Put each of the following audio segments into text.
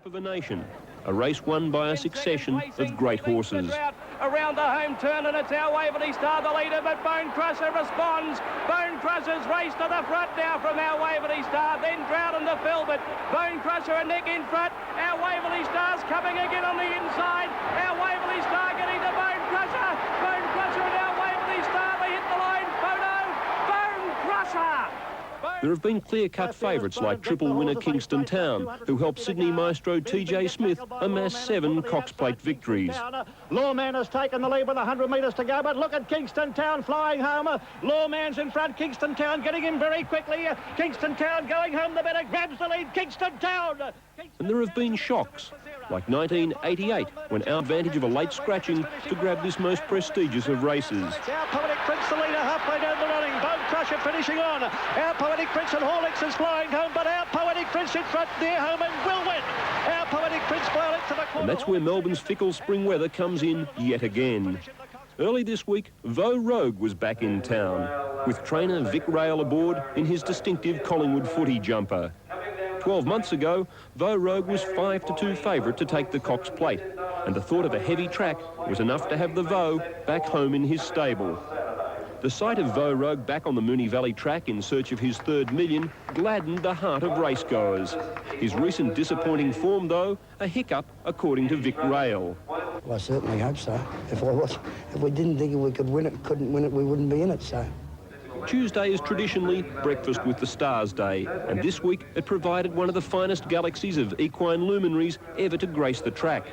Of a nation, a race won by a succession of great horses. Around the home turn, and it's our Waverley Star the leader, but Bone Crusher responds. Bone Crusher's race to the front now from our Waverley Star, then Drought and the Phillips. Bone Crusher and Nick in front. Our Waverley Star's coming again on the inside. Our Waverley Star getting to Bone Crusher. Bone Crusher and our Waverley Star, they hit the line. Photo, Bone Crusher. There have been clear-cut favourites like triple winner Kingston Town, who helped Sydney maestro TJ Smith amass 7 Cox Plate victories. Lawman has taken the lead with 100 metres to go, but look at Kingston Town flying home. Lawman's in front, Kingston Town getting him very quickly. Kingston Town going home the better, grabs the lead, Kingston Town. And there have been shocks, like 1988, when our advantage of a late scratching to grab this most prestigious of races. Our Poetic Prince, the leader, halfway down the running. Bone Crusher finishing on. Our Poetic Prince and Horlicks is flying home, but our Poetic Prince in front near home and will win. Our Poetic Prince by to the corner. And that's where Melbourne's fickle spring weather comes in yet again. Early this week, Vo Rogue was back in town, with trainer Vic Rail aboard in his distinctive Collingwood footy jumper. 12 months ago, Vo Rogue was 5-2 favourite to take the Cox Plate, and the thought of a heavy track was enough to have the Vo back home in his stable. The sight of Vo Rogue back on the Moonee Valley track in search of his third million gladdened the heart of racegoers. His recent disappointing form, though, a hiccup, according to Vic Rail. Well, I certainly hope so. If we didn't think we could win it, couldn't win it, we wouldn't be in it, so. Tuesday is traditionally Breakfast with the Stars Day, and this week it provided one of the finest galaxies of equine luminaries ever to grace the track.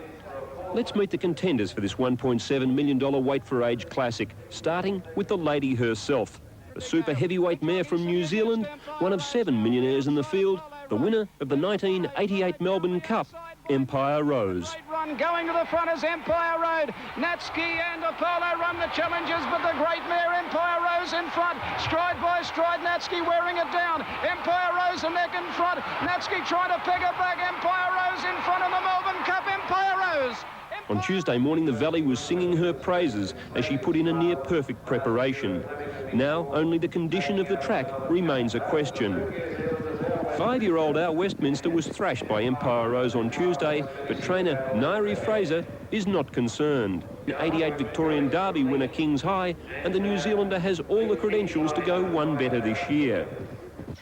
Let's meet the contenders for this $1.7 million Weight for Age Classic, starting with the lady herself. The super heavyweight mare from New Zealand, one of 7 millionaires in the field, the winner of the 1988 Melbourne Cup, Empire Rose. Going to the front is Empire Road. Natski and Apollo run the challenges, but the great mare Empire Rose in front. Stride by stride, Natski wearing it down. Empire Rose a neck in front. Natski trying to peg it back. Empire Rose in front of the Melbourne Cup. Empire Rose. On Tuesday morning, the Valley was singing her praises as she put in a near-perfect preparation. Now, only the condition of the track remains a question. 5-year-old Al Westminster was thrashed by Empire Rose on Tuesday, but trainer Nairi Fraser is not concerned. The 88 Victorian Derby winner Kings High, and the New Zealander has all the credentials to go one better this year.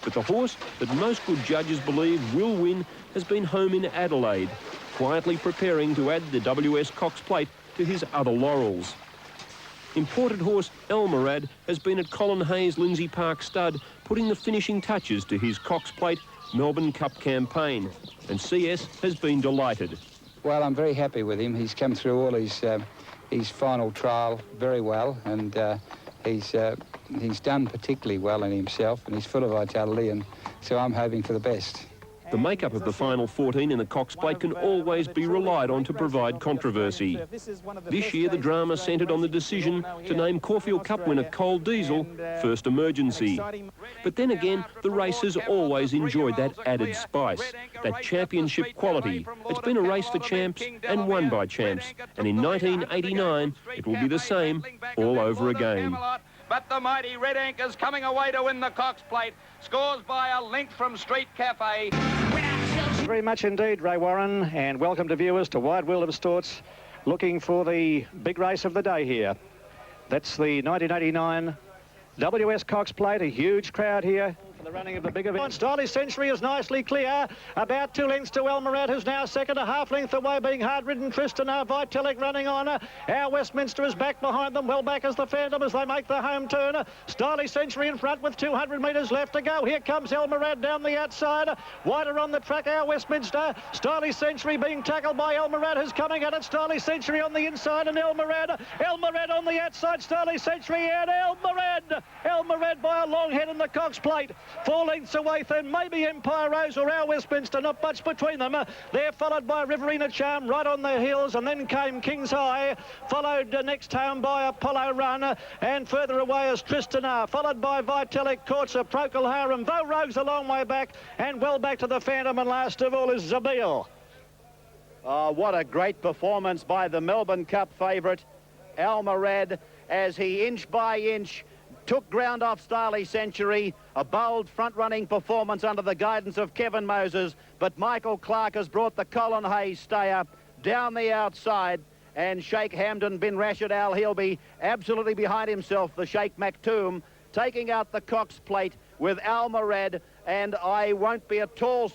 But the horse that most good judges believe will win has been home in Adelaide, quietly preparing to add the WS Cox Plate to his other laurels. Imported horse Elmerad has been at Colin Hayes Lindsay Park Stud, putting the finishing touches to his Cox Plate Melbourne Cup campaign, and CS has been delighted. Well, I'm very happy with him. He's come through all his final trial very well, and he's done particularly well in himself, and he's full of vitality, and so I'm hoping for the best. The makeup of the final 14 in the Cox Plate can always be relied on to provide controversy. This year, the drama centred on the decision to name Caulfield Cup winner Cole Diesel first emergency. But then again, the race has always enjoyed that added spice, that championship quality. It's been a race for champs and won by champs, and in 1989, it will be the same all over again. But the mighty Red Anchor's coming away to win the Cox Plate. Scores by a length from Street Cafe. Very much indeed, Ray Warren, and welcome to viewers to Wide World of Sports, looking for the big race of the day here. That's the 1989 WS Cox Plate, a huge crowd here for the running of the big event. Stylish Century is nicely clear, about 2 lengths to Elmerad, who's now second, a half length away, being hard-ridden. Tristan Vitalik running on. Our Westminster is back behind them, well back as the Phantom as they make the home turn. Stylish Century in front with 200 metres left to go. Here comes Elmerad down the outside. Wider on the track, Our Westminster. Stylish Century being tackled by Elmerad, who's coming at it. Stylish Century on the inside and Elmerad on the outside. Stylish Century and Elmerad by a long head in the Cox Plate. 4 lengths away, then maybe Empire Rose or Our Westminster, not much between them. They're followed by Riverina Charm right on their heels, and then came Kings High, followed next home by Apollo Run, and further away is Tristan R, followed by Vitalik, Kortza, Procol Harum. Vo Rogue's a long way back, and well back to the Phantom, and last of all is Zabil. Oh, what a great performance by the Melbourne Cup favourite, Elmerad, as he inch by inch took ground off Starley Century, a bold front-running performance under the guidance of Kevin Moses, but Michael Clark has brought the Colin Hayes stayer down the outside, and Sheikh Hamdan bin Rashid Al, he'll be absolutely behind himself, the Sheikh Maktoum, taking out the Cox plate with Al Murad, and I won't be at all